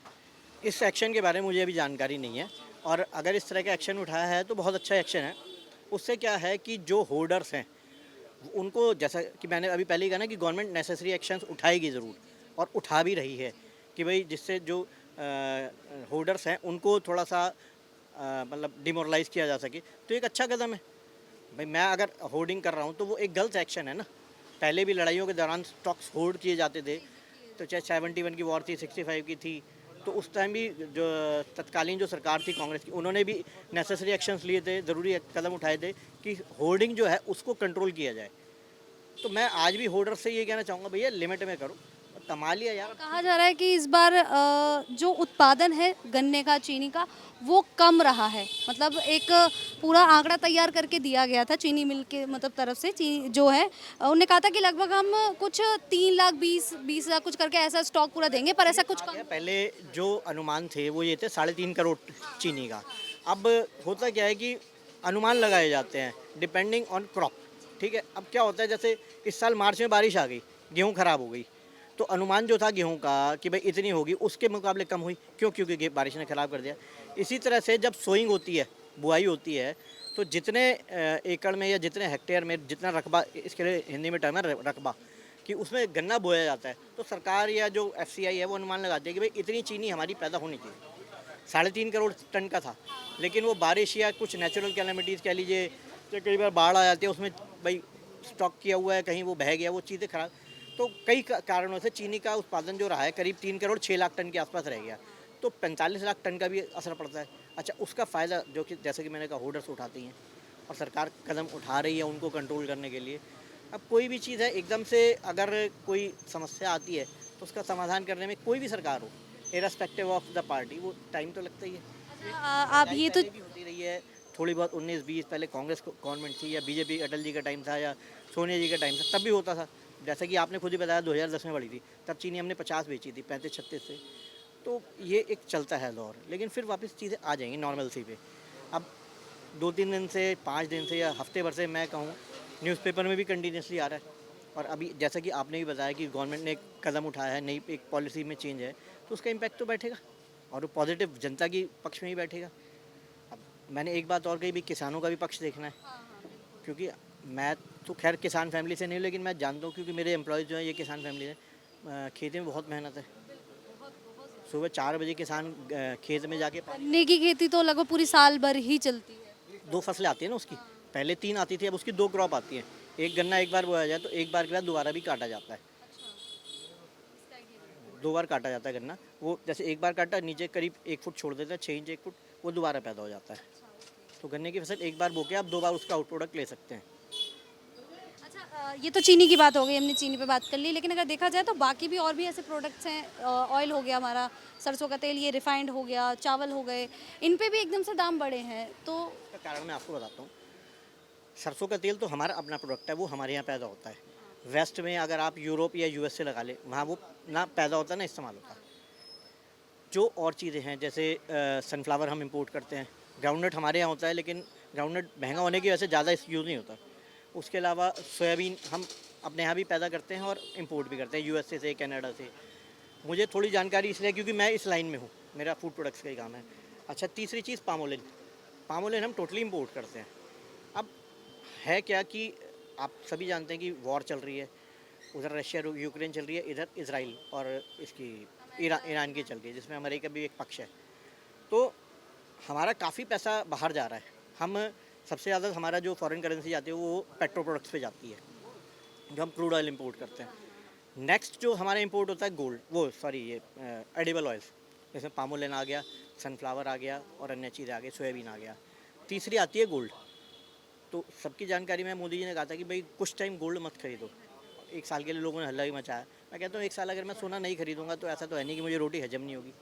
इस एक्शन के बारे में मुझे अभी जानकारी नहीं है, और अगर इस तरह का एक्शन उठाया है तो बहुत अच्छा एक्शन है। उससे क्या है कि जो होल्डर्स हैं उनको, जैसा कि मैंने अभी पहले ही कहा ना कि गवर्नमेंट नेसेसरी एक्शंस उठाएगी ज़रूर, और उठा भी रही है कि भाई जिससे जो होल्डर्स हैं उनको थोड़ा सा मतलब डिमोरलाइज़ किया जा सके, तो एक अच्छा कदम है। भाई मैं अगर होर्डिंग कर रहा हूँ तो वो एक गलत एक्शन है ना। पहले भी लड़ाइयों के दौरान स्टॉक्स होल्ड किए जाते थे, तो चाहे 71 की वॉर थी, 65 की थी, तो उस टाइम भी जो तत्कालीन जो सरकार थी कांग्रेस की, उन्होंने भी नेसेसरी एक्शंस लिए थे, ज़रूरी कदम उठाए थे कि होर्डिंग जो है उसको कंट्रोल किया जाए। तो मैं आज भी होल्डर से ये कहना चाहूँगा, भैया लिमिट में करो, कमा लिया यार। कहा जा रहा है कि इस बार जो उत्पादन है गन्ने का, चीनी का, वो कम रहा है। मतलब एक पूरा आंकड़ा तैयार करके दिया गया था चीनी मिल के मतलब तरफ से, चीनी जो है उन्होंने कहा था कि लगभग हम कुछ 3 लाख कुछ करके ऐसा स्टॉक पूरा देंगे, पर ऐसा कुछ कम। पहले जो अनुमान थे वो ये थे 3.5 करोड़ चीनी का। अब होता क्या है कि अनुमान लगाए जाते हैं डिपेंडिंग ऑन क्रॉप, ठीक है। अब क्या होता है, जैसे इस साल मार्च में बारिश आ गई, गेहूँ ख़राब हो गई, तो अनुमान जो था गेहूं का कि भाई इतनी होगी, उसके मुकाबले कम हुई। क्योंकि बारिश ने ख़राब कर दिया। इसी तरह से जब सोइंग होती है, बुआई होती है, तो जितने एकड़ में या जितने हेक्टेयर में जितना रकबा, इसके लिए हिंदी में टर्म है रकबा, कि उसमें गन्ना बोया जाता है, तो सरकार या जो FCI है वो अनुमान लगाती है कि भाई इतनी चीनी हमारी पैदा होनी चाहिए। 3.5 करोड़ टन का था, लेकिन वो बारिश या कुछ नेचुरल कैलेमिटीज़ कह लीजिए, तो कई बार बाढ़ आ जाती है, उसमें भाई स्टॉक किया हुआ है, कहीं वो बह गया, वो चीज़ें खराब, तो कई कारणों से चीनी का उत्पादन जो रहा है करीब 3 करोड़ 6 लाख टन के आसपास रह गया, तो 45 लाख टन का भी असर पड़ता है। अच्छा, उसका फ़ायदा जो कि जैसे कि मैंने कहा होल्डर्स उठाती हैं, और सरकार कदम उठा रही है उनको कंट्रोल करने के लिए। अब कोई भी चीज़ है, एकदम से अगर कोई समस्या आती है तो उसका समाधान करने में कोई भी सरकार हो, इररिस्पेक्टिव ऑफ द पार्टी, वो टाइम तो लगता ही है। आप ये तो भी होती रही है थोड़ी बहुत, 19-20 पहले कांग्रेस गवर्नमेंट थी, या बीजेपी अटल जी का टाइम था, या सोनिया जी का टाइम था, तब भी होता था। जैसे कि आपने खुद ही बताया 2010 में बढ़ी थी, तब चीनी हमने 50 बेची थी, 35-36 से। तो ये एक चलता है दौर, लेकिन फिर वापस चीज़ें आ जाएंगी नॉर्मल सी पे। अब 2-3 दिन से, 5 दिन से या हफ्ते भर से मैं कहूँ न्यूज़पेपर में भी कंटिन्यूसली आ रहा है, और अभी जैसा कि आपने भी बताया कि गवर्नमेंट ने एक कदम उठाया है, नई एक पॉलिसी में चेंज है, तो उसका इम्पैक्ट तो बैठेगा, और वो पॉजिटिव जनता की पक्ष में ही बैठेगा। अब मैंने एक बात और कही भी, किसानों का भी पक्ष देखना है, क्योंकि मैं तो खैर किसान फैमिली से नहीं हूँ, लेकिन मैं जानता हूँ, क्योंकि मेरे एम्प्लॉयज़ जो हैं ये किसान फैमिली हैं। खेती में बहुत मेहनत है, सुबह 4 बजे किसान खेत में जाके गन्ने की खेती तो लगभग पूरी साल भर ही चलती है। 2 फसलें आती है ना उसकी, पहले 3 आती थी, अब उसकी 2 क्रॉप आती है। एक गन्ना एक बार बोया जाए तो एक बार के बाद दोबारा भी काटा जाता है, 2 बार काटा जाता है गन्ना। वो जैसे एक बार काटा, नीचे करीब 1 फुट छोड़ देता है, 6 इंच 1 फुट, वो दोबारा पैदा हो जाता है। तो गन्ने की फसल एक बार बो के आप 2 बार उसका आउट प्रोडक्ट ले सकते हैं। अच्छा, ये तो चीनी की बात हो गई, हमने चीनी पे बात कर ली, लेकिन अगर देखा जाए तो बाकी भी और भी ऐसे प्रोडक्ट्स हैं। ऑयल हो गया हमारा, सरसों का तेल, ये रिफाइंड हो गया, चावल हो गए, इन पे भी एकदम से दाम बढ़े हैं। तो इसका कारण मैं आपको बताता हूँ। सरसों का तेल तो हमारा अपना प्रोडक्ट है, वो हमारे यहाँ पैदा होता है। वेस्ट में अगर आप यूरोप या यूएस से लगा ले, वहाँ वो ना पैदा होता है ना इस्तेमाल होता है। जो और चीज़ें हैं जैसे सनफ्लावर हम इंपोर्ट करते हैं, ग्राउंडनट हमारे यहाँ होता है, लेकिन ग्राउंडनट महंगा होने की वजह से ज़्यादा यूज़ नहीं होता। उसके अलावा सोयाबीन हम अपने यहाँ भी पैदा करते हैं और इंपोर्ट भी करते हैं यूएसए से, कनाडा से। मुझे थोड़ी जानकारी इसलिए क्योंकि मैं इस लाइन में हूँ, मेरा फूड प्रोडक्ट्स का ही काम है। अच्छा, तीसरी चीज़ पामोलिन। पामोलिन हम टोटली इंपोर्ट करते हैं। अब है क्या कि आप सभी जानते हैं कि वॉर चल रही है, उधर रशिया यूक्रेन चल रही है, इधर इजराइल और इसकी ईरान की चल रही है, जिसमें अमेरिका भी एक पक्ष है। तो हमारा काफ़ी पैसा बाहर जा रहा है। हम सबसे ज़्यादा हमारा जो फॉरेन करेंसी जाती है वो पेट्रो प्रोडक्ट्स पे जाती है, जो हम क्रूड ऑयल इंपोर्ट करते हैं। नेक्स्ट जो हमारा इंपोर्ट होता है ये एडिबल ऑयल्स, जैसे पामोलिन आ गया, सनफ्लावर आ गया और अन्य चीज़ें आ गई, सोयाबीन आ गया। तीसरी आती है गोल्ड। तो सबकी जानकारी में मोदी जी ने कहा था कि भाई कुछ टाइम गोल्ड मत खरीदो। 1 साल के लिए लोगों ने हल्ला ही मचाया। मैं कहता हूँ 1 साल अगर मैं सोना नहीं खरीदूंगा तो ऐसा तो है नहीं कि मुझे रोटी हजम नहीं होगी।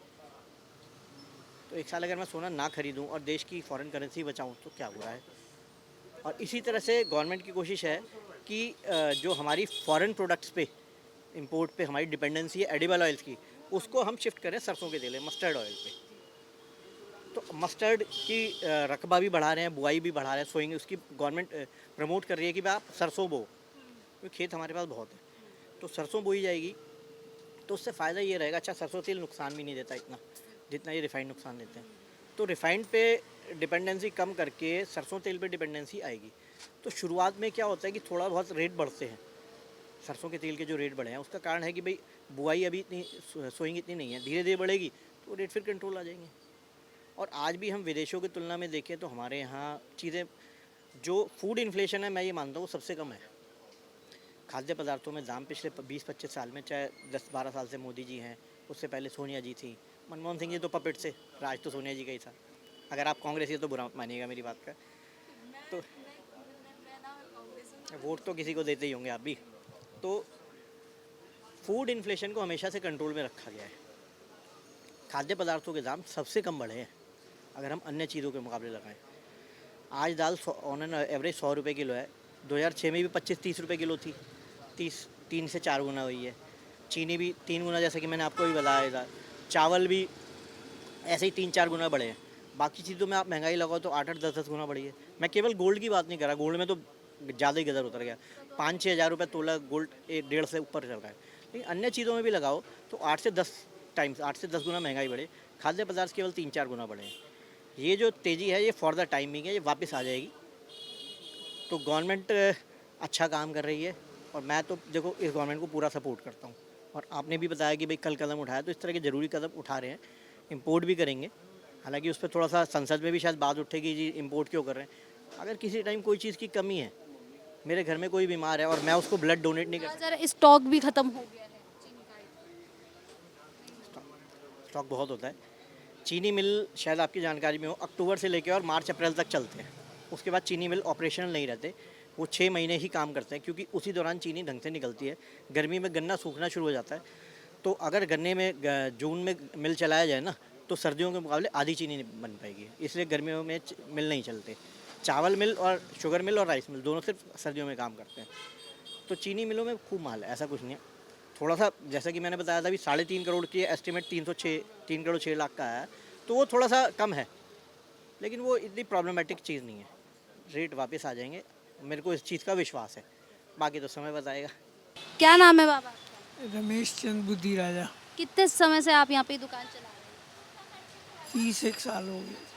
तो 1 साल अगर मैं सोना ना खरीदूँ और देश की फॉरेन करेंसी बचाऊँ तो क्या हुआ है। और इसी तरह से गवर्नमेंट की कोशिश है कि जो हमारी फॉरेन प्रोडक्ट्स पे, इंपोर्ट पे हमारी डिपेंडेंसी है एडिबल ऑयल्स की, उसको हम शिफ्ट करें सरसों के तेल, मस्टर्ड ऑयल पे। तो मस्टर्ड की रकबा भी बढ़ा रहे हैं, बुआई भी बढ़ा रहे हैं, सोएंगे उसकी गवर्नमेंट प्रमोट कर रही है कि भाई आप सरसों बो, क्योंकि खेत हमारे पास बहुत है। तो सरसों बोई जाएगी तो उससे फ़ायदा ये रहेगा। अच्छा, सरसों तेल नुकसान भी नहीं देता इतना जितना ये रिफाइंड नुकसान देते हैं। तो रिफाइंड पे डिपेंडेंसी कम करके सरसों तेल पे डिपेंडेंसी आएगी। तो शुरुआत में क्या होता है कि थोड़ा बहुत रेट बढ़ते हैं, सरसों के तेल के जो रेट बढ़े हैं उसका कारण है कि भाई बुआई अभी इतनी, सोइंग इतनी नहीं है, धीरे धीरे बढ़ेगी तो रेट फिर कंट्रोल आ जाएंगे। और आज भी हम विदेशों की तुलना में देखें तो हमारे यहाँ चीज़ें, जो फूड इन्फ्लेशन है, मैं ये मानता हूँ सबसे कम है। खाद्य पदार्थों में दाम पिछले 20-25 साल में, चाहे 10-12 साल से मोदी जी हैं, उससे पहले सोनिया जी थी, मनमोहन सिंह जी तो पपेट से, राज तो सोनिया जी का ही था। अगर आप कांग्रेसी तो बुरा मत मानिएगा मेरी बात का, तो वोट तो किसी को देते ही होंगे आप भी। तो फूड इन्फ्लेशन को हमेशा से कंट्रोल में रखा गया है। खाद्य पदार्थों के दाम सबसे कम बढ़े हैं अगर हम अन्य चीज़ों के मुकाबले लगाएं। आज दाल ऑन एन एवरेज 100 रुपये किलो है, 2006 में भी 25-30 रुपये किलो थी, 3 से 4 गुना हुई है। चीनी भी 3 गुना, जैसे कि मैंने आपको भी बताया था। चावल भी ऐसे ही 3-4 गुना बढ़े हैं। बाकी चीज़ों में आप महंगाई लगाओ तो 8-8, 10-10 गुना बढ़ी है। मैं केवल गोल्ड की बात नहीं कर रहा, गोल्ड में तो ज़्यादा ही गदर उतर गया, 5-6 हज़ार रुपये तोला गोल्ड 1.5 से ऊपर चल रहा है। लेकिन अन्य चीज़ों में भी लगाओ तो 8 से 10 गुना महंगाई बढ़े। खाद्य पदार्थ केवल 3-4 गुना बढ़े हैं। ये जो तेज़ी है ये फॉर द टाइमिंग है, ये वापस आ जाएगी। तो गवर्नमेंट अच्छा काम कर रही है और मैं तो देखो इस गवर्नमेंट को पूरा सपोर्ट करता हूँ। और आपने भी बताया कि भाई कल कदम उठाया, तो इस तरह के ज़रूरी कदम उठा रहे हैं। इंपोर्ट भी करेंगे, हालांकि उस पर थोड़ा सा संसद में भी शायद बात उठेगी जी इंपोर्ट क्यों कर रहे हैं। अगर किसी टाइम कोई चीज़ की कमी है, मेरे घर में कोई बीमार है और मैं उसको ब्लड डोनेट नहीं कर, स्टॉक भी ख़त्म हो गया है चीनी का। स्टॉक बहुत होता है। चीनी मिल शायद आपकी जानकारी में हो, अक्टूबर से लेकर और मार्च-अप्रैल तक चलते हैं। उसके बाद चीनी मिल ऑपरेशनल नहीं रहते, वो 6 महीने ही काम करते हैं, क्योंकि उसी दौरान चीनी ढंग से निकलती है। गर्मी में गन्ना सूखना शुरू हो जाता है, तो अगर गन्ने में जून में मिल चलाया जाए ना, तो सर्दियों के मुकाबले आधी चीनी नहीं बन पाएगी, इसलिए गर्मियों में मिल नहीं चलते। चावल मिल और शुगर मिल और राइस मिल दोनों सिर्फ सर्दियों में काम करते हैं। तो चीनी मिलों में खूब माल है, ऐसा कुछ नहीं है। थोड़ा सा जैसा कि मैंने बताया था भी 3.5 करोड़ की एस्टिमेट 3 करोड़ 6 लाख का है, तो वो थोड़ा सा कम है, लेकिन वो इतनी प्रॉब्लमेटिक चीज़ नहीं है। रेट वापस आ जाएंगे, मेरे को इस चीज़ का विश्वास है, बाकी तो समय बताएगा। क्या नाम है बाबा? रमेश चंद बुद्धि राजा। कितने समय से आप यहाँ पे दुकान चला रहे हैं? 31 साल हो गए।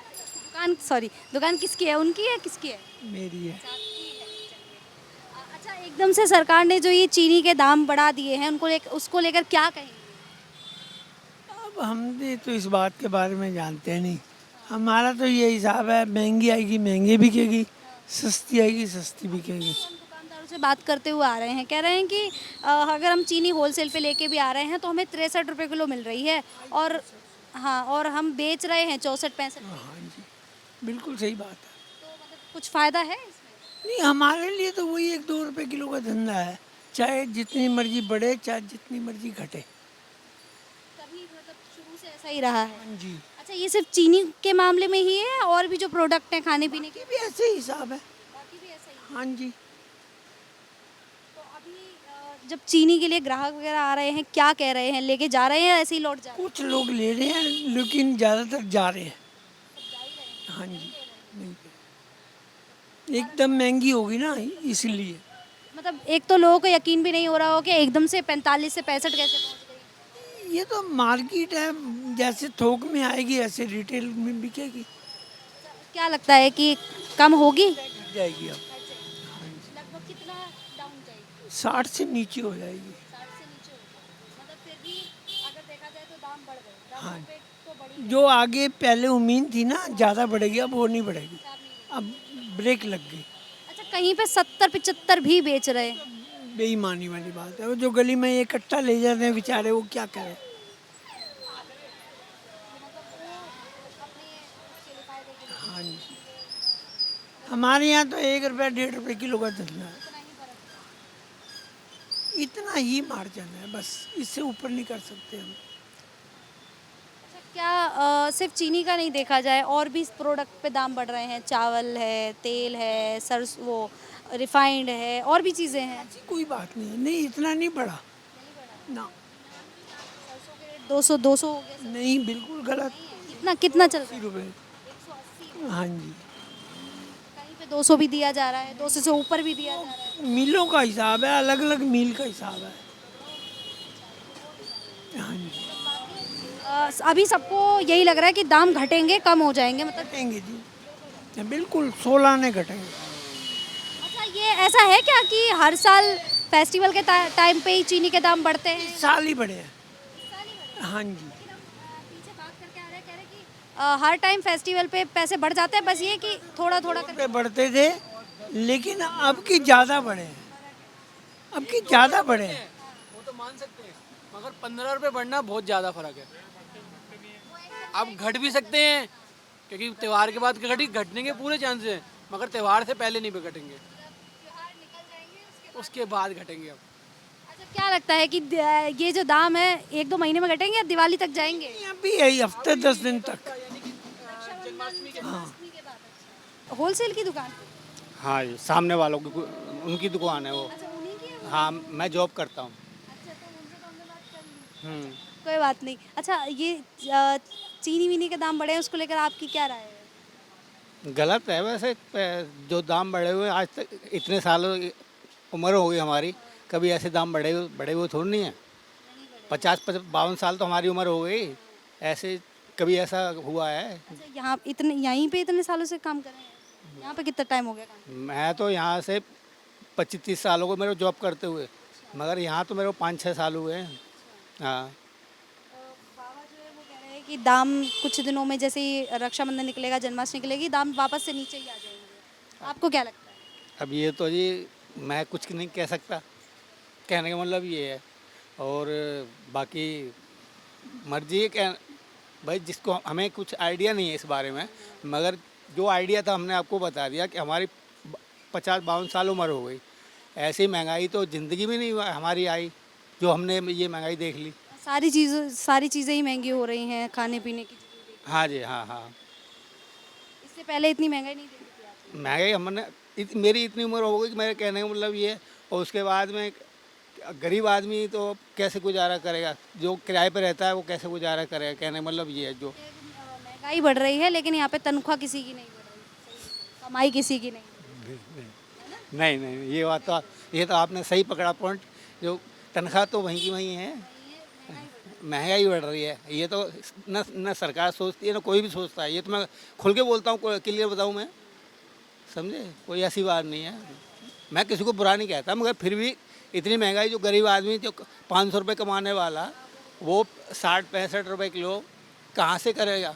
दुकान किसकी है, उनकी है किसकी है? मेरी है। अच्छा, एकदम से सरकार ने जो ये चीनी के दाम बढ़ा दिए हैं, उसको लेकर क्या कहेंगे? अब अब हमने तो इस बात के बारे में जानते नहीं। हमारा तो ये हिसाब है, महंगी आएगी महंगी बिकेगी, सस्ती आएगी सस्ती बिकेगी। दुकानदारों से बात करते हुए आ रहे हैं, कह रहे हैं कि अगर हम चीनी होलसेल पे लेके भी आ रहे हैं तो हमें 63 रुपए किलो मिल रही है, और हाँ, और हम बेच रहे हैं 64-65। हाँ जी, बिल्कुल सही बात है। तो मतलब कुछ फ़ायदा है इसमें? नहीं, हमारे लिए तो वही 1-2 रुपए किलो का धंधा है, चाहे जितनी मर्जी बढ़े चाहे जितनी मर्जी घटे। कभी मतलब शुरू से ऐसा ही रहा है? हाँ जी, अच्छा, ये सिर्फ चीनी के मामले में ही है, और भी जो प्रोडक्ट हैं खाने पीने के भी ऐसे ही हिसाब है। बाकी भी ऐसा ही है? हाँ जी। तो अभी जब चीनी के लिए ग्राहक वगैरह आ रहे हैं, क्या कह रहे हैं? लेके जा रहे हैं या ऐसे ही लौट जा रहे हैं? कुछ लोग ले रहे हैं लेकिन ज़्यादातर जा रहे हैं। हाँ जी, नहीं, एकदम महंगी होगी ना इसलिए। मतलब एक तो लोगों को यकीन भी नहीं हो रहा हो कि एकदम से 45 से 65 कैसे पहुंच गई। ये तो मार्केट है, जैसे थोक में आएगी ऐसे रिटेल में बिकेगी। क्या लगता है कि कम होगी? घट जाएगी अब, लगभग कितना डाउन जाएगी? 60 से नीचे हो जाएगी। 60 से नीचे होगी। मतलब फिर भी अगर देखा जाए तो दाम बढ़ गए, 10 हाँ। रुपए तो बढ़ी। जो आगे पहले उम्मीद थी ना ज़्यादा बढ़ेगी, अब वो नहीं बढ़ेगी, अब ब्रेक लग गई। अच्छा, कहीं पे 70-75 भी बेच रहे हैं। बेईमानी वाली बात है। वो जो गली में ये इकट्ठा ले जाते हैं बेचारे, वो क्या करें। हाँ जी, हमारे यहाँ तो 1 रुपया 1.5 रुपये किलो का धंधा है, इतना ही मार्जिन है बस, इससे ऊपर नहीं कर सकते हम। क्या सिर्फ चीनी का नहीं देखा जाए, और भी प्रोडक्ट पे दाम बढ़ रहे हैं? चावल है, तेल है, सरसों, वो रिफाइंड है, और भी चीज़ें हैं। ऐसी कोई बात नहीं है, नहीं इतना नहीं बढ़ा ना, 200 हो गया। नहीं बिल्कुल गलत। कितना कितना चल रहा 80 है? रुपये। हाँ जी, कहीं पे 200 भी दिया जा रहा है, 200 से ऊपर भी दिया जा रहा है। मिलों का हिसाब है, अलग अलग मिल का हिसाब है। हाँ जी, अभी सबको यही लग रहा है कि दाम घटेंगे, कम हो जाएंगे, मतलब। घटेंगे जी, बिल्कुल 16 ने घटेंगे। अच्छा, ये ऐसा है क्या कि हर साल फेस्टिवल के टाइम पे ही चीनी के दाम बढ़ते हैं? इस साल ही बढ़े हैं। हाँ जी, पीछे बात करके आ रहे हैं, कह रहे हैं कि हर टाइम फेस्टिवल पे पैसे बढ़ जाते हैं, बस ये कि थोड़ा थोड़ा करके। पे बढ़ते थे लेकिन अब की ज़्यादा बढ़े हैं, अब की ज़्यादा बढ़े हैं। वो तो मान सकते हैं, मगर 15 रुपये बढ़ना बहुत ज़्यादा फर्क है। अब घट भी सकते हैं क्योंकि त्यौहार के बाद घटने के पूरे चांसेस हैं, मगर त्यौहार से पहले नहीं घटेंगे, उसके बाद घटेंगे। अब अच्छा, क्या लगता है कि ये जो दाम है 1-2 महीने में घटेंगे या दिवाली तक जाएंगे? अभी यही हफ्ते 10 दिन तक। होलसेल की दुकान? हाँ जी, सामने वालों की उनकी दुकान है वो। अच्छा, उन्हीं की है? हाँ, मैं जॉब करता हूँ। अच्छा, तो उनसे तो हमने बात कर ली। हम्म। कोई बात नहीं। अच्छा, ये चीनी वीनी के दाम बढ़े हैं, उसको लेकर आपकी क्या राय है? गलत है वैसे, जो दाम बढ़े हुए आज तक इतने सालों उम्र हो गई हमारी, कभी ऐसे दाम बढ़े हुए थोड़ी नहीं है। 50-52 साल तो हमारी उम्र हो गई, ऐसे कभी ऐसा हुआ है? अच्छा, यहाँ इतने, यहीं पे इतने सालों से काम कर रहे हैं? यहाँ पे कितना टाइम हो गया काम? मैं तो यहाँ से 25-30 साल हो गए मेरे को जॉब करते हुए, मगर यहाँ तो मेरे को 5-6 साल हुए हैं। हाँ। बाबा जो है वो कह रहे हैं कि दाम कुछ दिनों में, जैसे ही रक्षाबंधन निकलेगा, जन्माष्टमी निकलेगी, दाम वापस से नीचे ही आ जाएंगे। आपको क्या लगता है? अब ये तो जी मैं कुछ नहीं कह सकता, कहने का मतलब ये है। और बाकी मर्जी है क्या भाई, जिसको हमें कुछ आइडिया नहीं है इस बारे में, मगर जो आइडिया था हमने आपको बता दिया कि हमारी 50-52 साल उम्र हो गई, ऐसी महंगाई तो ज़िंदगी में नहीं हमारी आई जो हमने ये महंगाई देख ली। सारी चीज़ें ही महंगी हो रही हैं, खाने पीने की चीज़ें। हाँ जी, हाँ हाँ। इससे पहले इतनी महंगाई नहीं देखी थी आपने? महंगाई हमने मेरी इतनी उम्र हो गई कि मेरे कहने का मतलब ये है। और उसके बाद में गरीब आदमी तो कैसे गुजारा करेगा, जो किराए पे रहता है वो कैसे गुजारा करेगा, कहने का मतलब ये है। जो महंगाई बढ़ रही है लेकिन यहाँ पे तनख्वाह किसी की नहीं बढ़ रही, कमाई किसी की नहीं। नहीं नहीं, ये बात तो ये तो आपने सही पकड़ा पॉइंट। जो तनख्वाह तो वहीं की वहीं है, महंगाई बढ़ रही है। ये तो न सरकार सोचती है, ना कोई भी सोचता है। ये तो मैं खुल के बोलता हूँ, क्लियर बताऊँ मैं, समझे? कोई ऐसी बात नहीं है, मैं किसी को बुरा नहीं कहता, मगर फिर भी इतनी महंगाई, जो गरीब आदमी जो 500 रुपये कमाने वाला वो 60-65 रुपए किलो कहाँ से करेगा?